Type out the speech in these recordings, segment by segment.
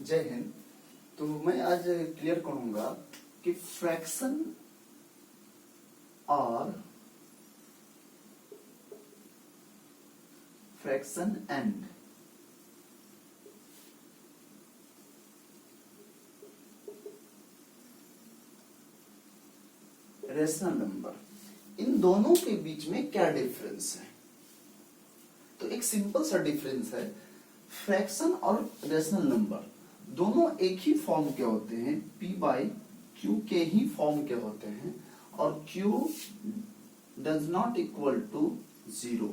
जय हिंद। तो मैं आज क्लियर करूंगा कि फ्रैक्शन और फ्रैक्शन एंड रेशनल नंबर, इन दोनों के बीच में क्या डिफरेंस है। तो एक सिंपल सा डिफरेंस है, फ्रैक्शन और रेशनल नंबर दोनों एक ही फॉर्म के होते हैं, p बाई क्यू के ही फॉर्म के होते हैं और q does not equal to zero,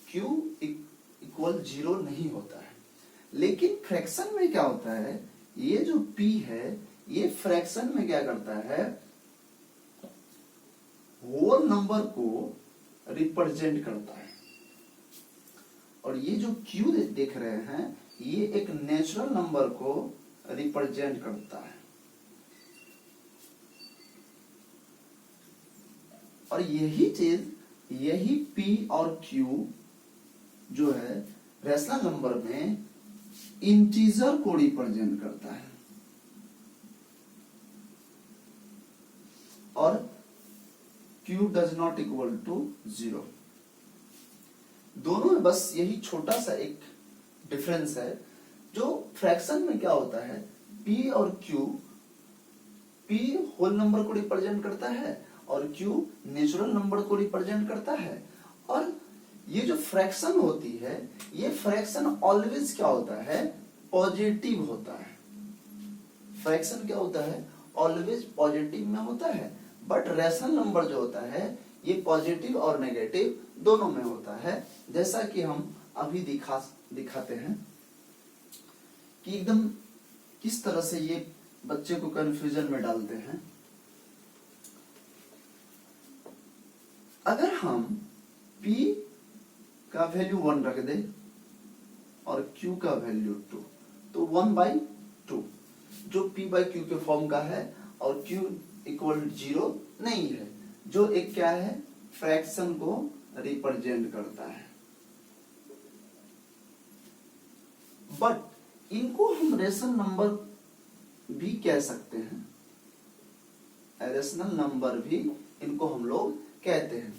q equal zero नहीं होता है। लेकिन फ्रैक्शन में क्या होता है, ये जो p है ये फ्रैक्शन में क्या करता है, होल नंबर को रिप्रेजेंट करता है। और ये जो q देख रहे हैं ये एक नेचुरल नंबर को रिप्रेजेंट करता है। और यही चीज, यही p और q जो है रेशनल नंबर में इंटीजर को रिप्रेजेंट करता है। और q does not equal to zero. दोनों में बस यही छोटा सा एक डिफरेंस है। जो फ्रैक्शन में क्या होता है, p और q, p होल नंबर को रिप्रेजेंट करता है और q नेचुरल नंबर को रिप्रेजेंट करता है। और ये जो फ्रैक्शन होती है, ये फ्रैक्शन ऑलवेज क्या होता है, पॉजिटिव होता है। फ्रैक्शन क्या होता है, ऑलवेज पॉजिटिव में होता है। बट रेशनल नंबर जो होता है ये पॉजिटिव और नेगेटिव दोनों में होता है। जैसा कि हम अभी दिखाते हैं कि एकदम किस तरह से ये बच्चे को कंफ्यूजन में डालते हैं। अगर हम p का वैल्यू 1 रख दे और q का वैल्यू 2, तो 1/2 जो p बाई क्यू के फॉर्म का है और q इक्वल 0 नहीं है, जो एक क्या है, फ्रैक्शन को रिप्रेजेंट करता है। बट इनको हम रेशनल नंबर भी कह सकते हैं, रेशनल नंबर भी इनको हम लोग कहते हैं।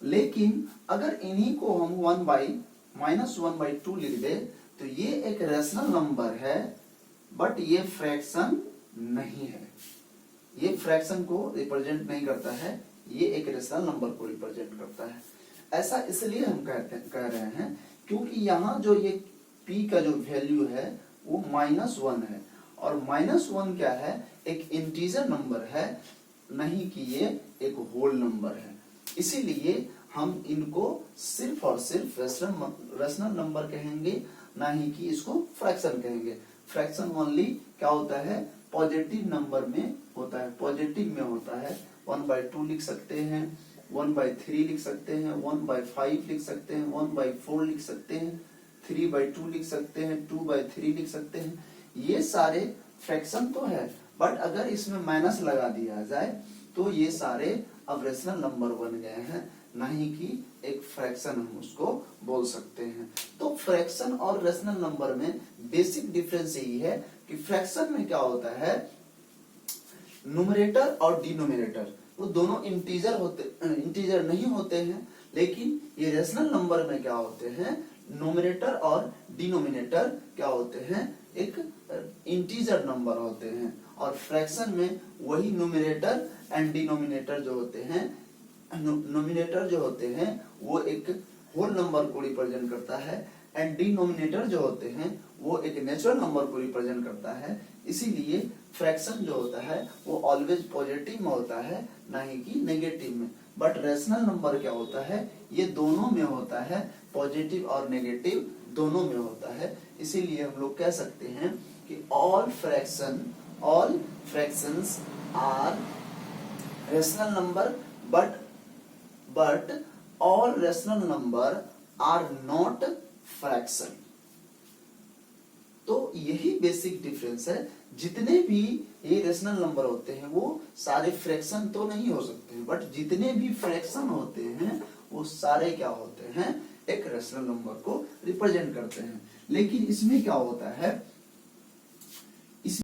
लेकिन अगर इन्हीं को हम 1/-1/2 लिख दे तो ये एक रेशनल नंबर है, बट ये फ्रैक्शन नहीं है। ये फ्रैक्शन को रिप्रेजेंट नहीं करता है, ये एक रेशनल नंबर को रिप्रेजेंट करता है। ऐसा इसलिए हम कह रहे हैं क्योंकि यहाँ जो ये p का जो वैल्यू है वो -1 है और -1 क्या है, एक इंटीजर नंबर है, नहीं कि ये एक होल नंबर है। इसीलिए हम इनको सिर्फ और सिर्फ रेशनल नंबर कहेंगे, ना ही कि इसको फ्रैक्शन कहेंगे। फ्रैक्शन ओनली क्या होता है, पॉजिटिव नंबर में होता है, पॉजिटिव में होता है। 1/2 लिख सकते हैं, 1/3 लिख सकते हैं, 1/5 लिख सकते हैं, 1/4 लिख सकते हैं, 3/2 लिख सकते हैं, 2/3 लिख सकते हैं। ये सारे फ्रैक्शन तो है, बट अगर इसमें माइनस लगा दिया जाए तो ये सारे अब रेशनल नंबर बन गए हैं, नहीं कि एक फ्रैक्शन हम उसको बोल सकते हैं। तो फ्रैक्शन और रेशनल नंबर में बेसिक डिफरेंस यही है कि फ्रैक्शन में क्या होता है, न्यूमरेटर और डिनोमिनेटर वो दोनों इंटीजर नहीं होते हैं। लेकिन ये रेशनल नंबर में क्या होते हैं, न्यूमरेटर और डिनोमिनेटर क्या होते हैं, एक इंटीजर नंबर होते हैं। और फ्रैक्शन में वही न्यूमरेटर एंड डिनोमिनेटर जो होते हैं, नोमिनेटर जो होते हैं वो एक होल नंबर को रिप्रेजेंट करता है एंड डिनोमिनेटर जो होते हैं वो एक नेचुरल नंबर को रिप्रेजेंट करता है। इसीलिए फ्रैक्शन जो होता है वो ऑलवेज पॉजिटिव में होता है, ना ही कि नेगेटिव में। बट रेशनल नंबर क्या होता है, ये दोनों में होता है, पॉजिटिव और नेगेटिव दोनों में होता है। इसीलिए हम लोग कह सकते हैं कि all fractions are rational number, but all rational number are not fraction. तो यही बेसिक डिफरेंस है। जितने भी ये रेशनल नंबर होते हैं वो सारे फ्रैक्शन तो नहीं हो सकते हैं, बट जितने भी फ्रैक्शन होते हैं वो सारे क्या होते हैं, एक रेशनल नंबर को रिप्रेजेंट करते हैं। लेकिन इसमें क्या होता है,